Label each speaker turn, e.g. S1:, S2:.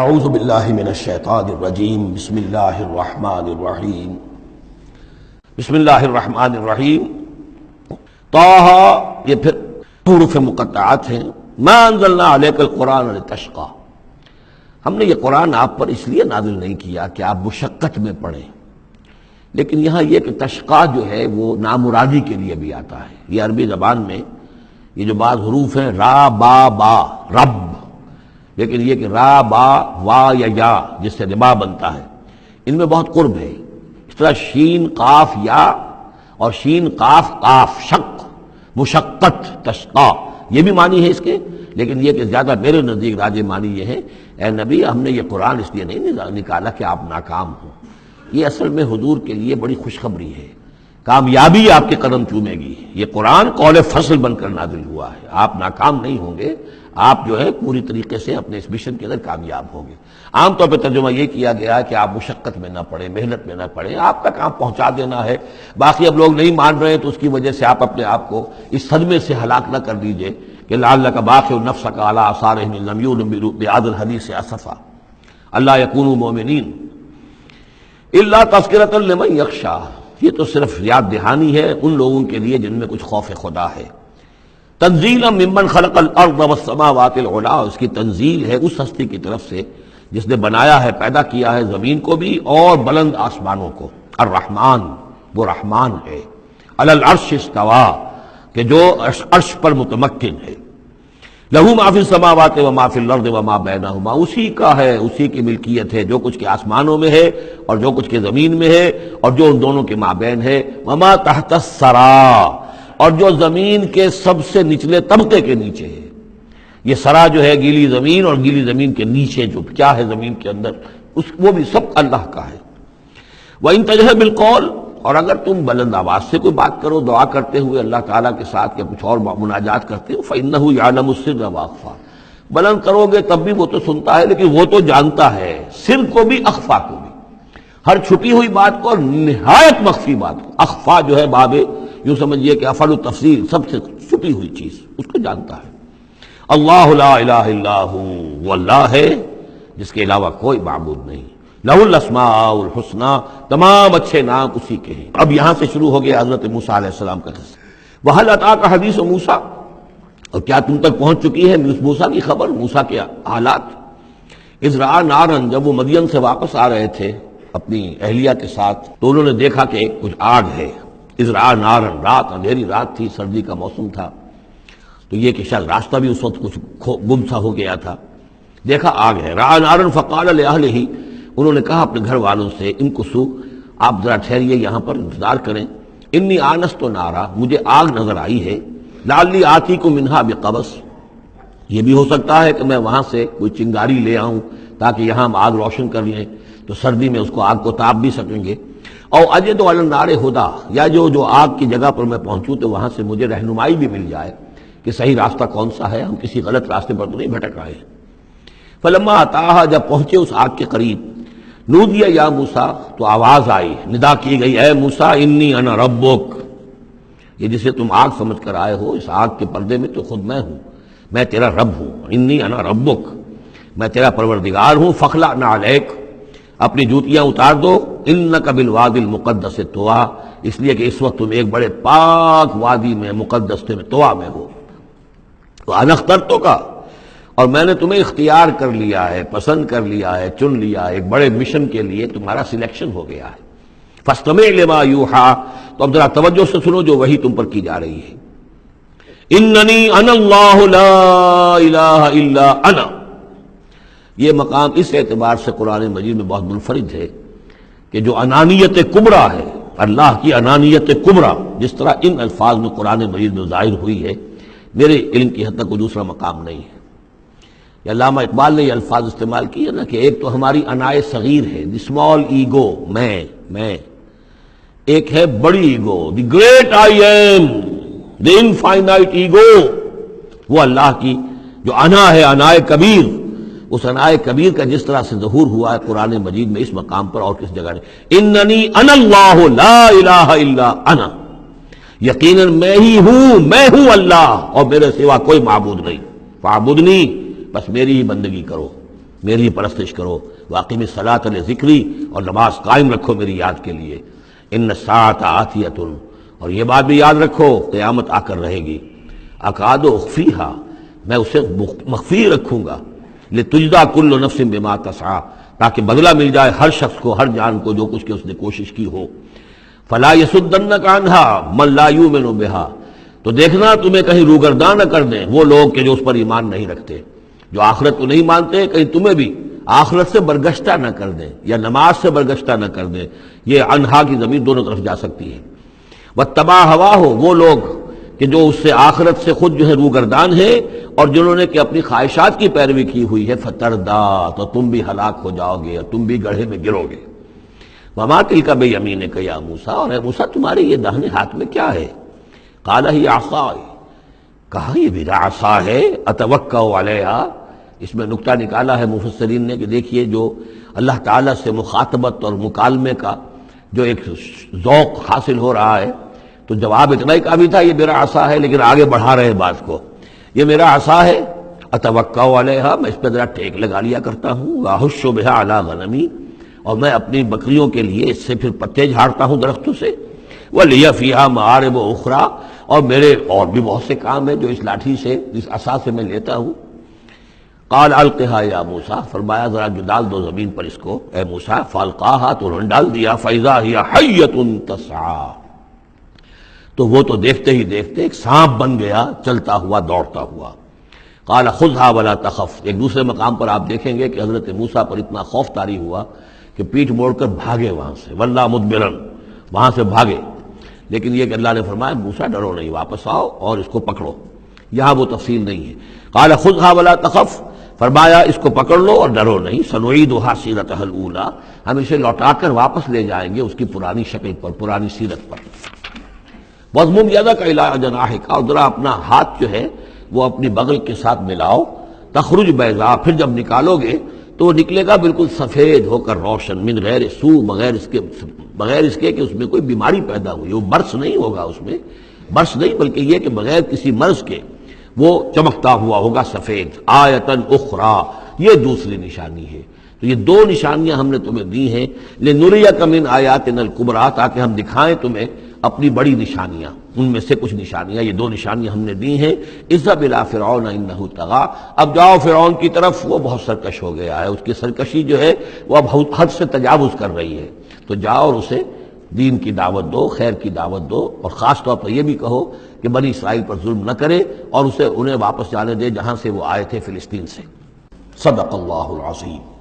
S1: اعوذ باللہ من الشیطان الرجیم بسم اللہ الرحمن الرحیم بسم اللہ الرحمن الرحیم طٰ، یہ پھر حروف مقطعات ہیں. ما انزلنا علیک القرآن لتشقی، ہم نے یہ قرآن آپ پر اس لیے نازل نہیں کیا کہ آپ مشقت میں پڑھیں، لیکن یہاں یہ کہ تشقیٰ جو ہے وہ نامرادی کے لیے بھی آتا ہے. یہ عربی زبان میں یہ جو بعض حروف ہیں را با با رب، لیکن یہ کہ را با وا یا جس سے ربا بنتا ہے، ان میں بہت قرب ہے. اس طرح شین قاف یا اور شین قاف قاف شق، مشقت تشقیٰ، یہ بھی معنی ہے اس کے، لیکن یہ کہ زیادہ میرے نزدیک راجح معنی یہ ہے اے نبی ہم نے یہ قرآن اس لیے نہیں نکالا کہ آپ ناکام ہوں. یہ اصل میں حضور کے لیے بڑی خوشخبری ہے، کامیابی آپ کے قدم چومے گی. یہ قرآن قول فصل بن کر نازل ہوا ہے، آپ ناکام نہیں ہوں گے، آپ جو ہے پوری طریقے سے اپنے اس مشن کے اندر کامیاب ہوں گے. عام طور پہ ترجمہ یہ کیا گیا ہے کہ آپ مشقت میں نہ پڑیں، محنت میں نہ پڑیں، آپ کا کام پہنچا دینا ہے. باقی اب لوگ نہیں مان رہے تو اس کی وجہ سے آپ اپنے آپ کو اس صدمے سے ہلاک نہ کر دیجئے کہ لعلک باخع نفسک علی آثارہم ان لم یؤمنوا بہذا الحدیث اسفا الا یکونوا مؤمنین الا تذکرۃ لمن یخشی. یہ تو صرف یاد دہانی ہے ان لوگوں کے لیے جن میں کچھ خوف خدا ہے. تنزیلا ممن خلق الارض والسماوات العلی، اس کی تنزیل ہے اس ہستی کی طرف سے جس نے بنایا ہے، پیدا کیا ہے زمین کو بھی اور بلند آسمانوں کو. الرحمن، وہ رحمان ہے. علی العرش استویٰ، کہ جو عرش پر متمکن ہے. لہ ما فی السماوات و ما فی الارض و ما بینہما، اسی کا ہے، اسی کی ملکیت ہے جو کچھ کے آسمانوں میں ہے اور جو کچھ کے زمین میں ہے اور جو ان دونوں کے مابین ہے. وما تحت الثریٰ، اور جو زمین کے سب سے نچلے طبقے کے نیچے ہے. یہ سرا جو ہے گیلی زمین، اور گیلی زمین کے نیچے جو کیا ہے زمین کے اندر، وہ بھی سب اللہ کا ہے. وَإِن تَجْهَرْ بِالْقَوْلِ، اور اگر تم بلند آواز سے کوئی بات کرو دعا کرتے ہوئے اللہ تعالیٰ کے ساتھ یا کچھ اور مناجات کرتے ہو، فَإِنَّهُ يَعْلَمُ السِّرَّ وَأَخْفَى، بلند کرو گے تب بھی وہ تو سنتا ہے، لیکن وہ تو جانتا ہے سر کو بھی اخفا کو بھی، ہر چھپی ہوئی بات کو اور نہایت مخفی بات کو. اخفا جو ہے باب یوں سمجھیے کہ افعل التفصیل، سب سے چھپی ہوئی چیز اس کو جانتا ہے. اللہ لا الہ الا ہو، وہ اللہ ہے جس کے علاوہ کوئی معبود نہیں. لہ الاسماء الحسنی، تمام اچھے نام اسی کے ہیں. اب یہاں سے شروع ہو گیا حضرت موسیٰ علیہ السلام کا قصہ. وَهَلْ أَتَاكَ حَدِيثُ موسیٰ، اور کیا تم تک پہنچ چکی ہے موسیٰ کی خبر، موسیٰ کے حالات. اذ رأى نارا، جب وہ مدین سے واپس آ رہے تھے اپنی اہلیہ کے ساتھ تو انہوں نے دیکھا کہ کچھ آگ ہے. اذ رأى نارا، رات، اندھیری رات تھی، سردی کا موسم تھا، تو یہ کہ شاید راستہ بھی اس وقت کچھ گم سا ہو گیا تھا. دیکھا آگ ہے. رأى نارا فقال لأهله، انہوں نے کہا اپنے گھر والوں سے امکثوا، آپ ذرا ٹھہریے یہاں پر انتظار کریں. انی آنست نارا، مجھے آگ نظر آئی ہے. لعلی آتیکم منہا بقبس، یہ بھی ہو سکتا ہے کہ میں وہاں سے کوئی چنگاری لے آؤں تاکہ یہاں ہم آگ روشن کر لیں تو سردی میں اس کو آگ کو تاپ بھی سکیں گے. اور اجد علی النار ہدی، یا جو آگ کی جگہ پر میں پہنچوں تو وہاں سے مجھے رہنمائی بھی مل جائے کہ صحیح راستہ کون سا ہے، ہم کسی غلط راستے پر تو نہیں بھٹک آئے. فلما اتاہا، جب پہنچے اس آگ کے قریب، نودی یا موسیٰ، تو آواز آئی، ندا کی گئی، اے موسیٰ انی انا ربک، یہ جسے تم آگ سمجھ کر آئے ہو اس آگ کے پردے میں تو خود میں ہوں، میں تیرا رب ہوں. انی انا ربک، میں تیرا پروردگار ہوں. فخلع نعلیک، اپنی جوتیاں اتار دو. انک بالوادی المقدس طویٰ، اس لیے کہ اس وقت تم ایک بڑے پاک وادی میں، مقدس میں، طویٰ میں ہو. وانا اخترتک، اور میں نے تمہیں اختیار کر لیا ہے، پسند کر لیا ہے، چن لیا ہے، ایک بڑے مشن کے لیے تمہارا سلیکشن ہو گیا ہے. فاستمع لما یوحیٰ، تو اب ذرا توجہ سے سنو جو وحی تم پر کی جا رہی ہے. اننی انا اللہ لا الہ الا انا، یہ مقام اس اعتبار سے قرآن مجید میں بہت منفرد ہے کہ جو انانیت کبریٰ ہے، اللہ کی انانیت کبریٰ جس طرح ان الفاظ میں قرآن مجید میں ظاہر ہوئی ہے، میرے علم کی حد تک کوئی دوسرا مقام نہیں ہے. علامہ اقبال نے یہ الفاظ استعمال کیے نا کہ ایک تو ہماری انائے صغیر ہے، دی اسمال ایگو، میں، ایک ہے بڑی ego, the great I am, the infinite ego. وہ اللہ کی جو انا ہے، انائے کبیر، اس انائے کبیر کا جس طرح سے ظہور ہوا ہے قرآن مجید میں اس مقام پر اور کس جگہ نہیں. اننی انا اللہ لا الہ الا انا، یقیناً میں ہی ہوں، میں ہوں اللہ اور میرے سوا کوئی معبود نہیں. فاعبدنی، بس میری ہی بندگی کرو. میری پرستش کرو، واقعی الصلاۃ لذکری، اور نماز قائم رکھو میری یاد کے لیے، ان الساعۃ آتیۃ، اور یہ بات بھی یاد رکھو قیامت آ کر رہے گی، اکاد اخفیہا، میں اسے مخفی رکھوں گا، لتجزا کل نفس بما تسعی، تاکہ بدلہ مل جائے ہر شخص کو، ہر جان کو جو کچھ کہ اس نے کوشش کی ہو۔ فلا یصدنک عنہا من لا یؤمن بہا، تو دیکھنا تمہیں کہیں روگردان نہ کر دیں وہ لوگ کہ جو اس پر ایمان نہیں رکھتے، جو آخرت کو نہیں مانتے، کہیں تمہیں بھی آخرت سے برگشتہ نہ کر دیں یا نماز سے برگشتہ نہ کر دیں۔ یہ عنہا کی ضمیر دونوں طرف جا سکتی ہے۔ واتبع ہواہ، وہ لوگ کہ جو اس سے آخرت سے خود جو ہے روگردان ہے، اور جنہوں نے کہ اپنی خواہشات کی پیروی کی ہوئی ہے، فتردا، تو تم بھی ہلاک ہو جاؤ گے اور تم بھی گڑھے میں گرو گے۔ وما تلک بیمینک یا موسیٰ، اور اے موسیٰ تمہارے یہ داہنے ہاتھ میں کیا ہے؟ قال ہی عصائی، کہا یہ میرا عصا ہے، اتوکا علیہا۔ اس میں نکتہ نکالا ہے مفسرین نے کہ دیکھیے جو اللہ تعالیٰ سے مخاطبت اور مکالمے کا جو ایک ذوق حاصل ہو رہا ہے، تو جواب اتنا ہی کافی تھا یہ میرا عصا ہے، لیکن آگے بڑھا رہے بات کو، یہ میرا عصا ہے، اتوکا علیہا، میں اس پہ ذرا ٹیک لگا لیا کرتا ہوں، واحش بہا علی غنمی، اور میں اپنی بکریوں کے لیے اس سے پھر پتے جھاڑتا ہوں درختوں سے، وَلِيَ فِيهَا مَآرِبُ أُخْرَى، اور میرے اور بھی بہت سے کام ہیں جو اس لاٹھی سے، اس عصا سے میں لیتا ہوں۔ قال القها یا موسیٰ، فرمایا ذرا جو ڈال دو زمین پر اس کو اے موسیٰ، فالقاها، تو انہوں نے ڈال دیا، فَإِذَا هِيَ حَيَّةٌ تَسْعَىٰ، تو وہ تو دیکھتے ہی دیکھتے ایک سانپ بن گیا، چلتا ہوا دوڑتا ہوا۔ قال خذها ولا تخف، ایک دوسرے مقام پر آپ دیکھیں گے کہ حضرت موسیٰ پر اتنا خوف طاری ہوا کہ پیٹھ موڑ کر بھاگے وہاں سے، وَلَّا مُدْبِرًا، وہاں سے بھاگے، لیکن یہ کہ اللہ نے فرمایا موسیٰ ڈرو نہیں، واپس آؤ اور اس کو پکڑو، یہاں وہ تفصیل نہیں ہے۔ قال خذها ولا تخف، فرمایا اس کو پکڑ لو اور ڈرو نہیں، سنعیدها سیرتها الاولی، ہم اسے لوٹا کر واپس لے جائیں گے اس کی پرانی شکل پر، پرانی سیرت پر۔ وَاضْمُمْ يَدَكَ إِلَىٰ جَنَاحِكَ، اور ذرا اپنا ہاتھ جو ہے وہ اپنی بغل کے ساتھ ملاؤ، تخرج بیضاء، پھر جب نکالو گے تو وہ نکلے گا بالکل سفید ہو کر روشن، من غیر سو، بغیر اس کے کہ اس میں کوئی بیماری پیدا ہوئی، وہ برس نہیں ہوگا، اس میں برس نہیں بلکہ یہ کہ بغیر کسی مرض کے وہ چمکتا ہوا ہوگا سفید۔ آیتن اخری، یہ دوسری نشانی ہے۔ تو یہ دو نشانیاں ہم نے تمہیں دی ہیں، لنریک من آیاتنا الکبریٰ، تاکہ ہم دکھائیں تمہیں اپنی بڑی نشانیاں، ان میں سے کچھ نشانیاں، یہ دو نشانیاں ہم نے دی ہیں۔ اذهب الى فرعون انه طغى، اب جاؤ فرعون کی طرف، وہ بہت سرکش ہو گیا ہے، اس کی سرکشی جو ہے وہ اب حد سے تجاوز کر رہی ہے، تو جاؤ اور اسے دین کی دعوت دو، خیر کی دعوت دو، اور خاص طور پر یہ بھی کہو کہ بنی اسرائیل پر ظلم نہ کرے، اور انہیں واپس جانے دے جہاں سے وہ آئے تھے، فلسطین سے۔ صدق اللہ العظیم۔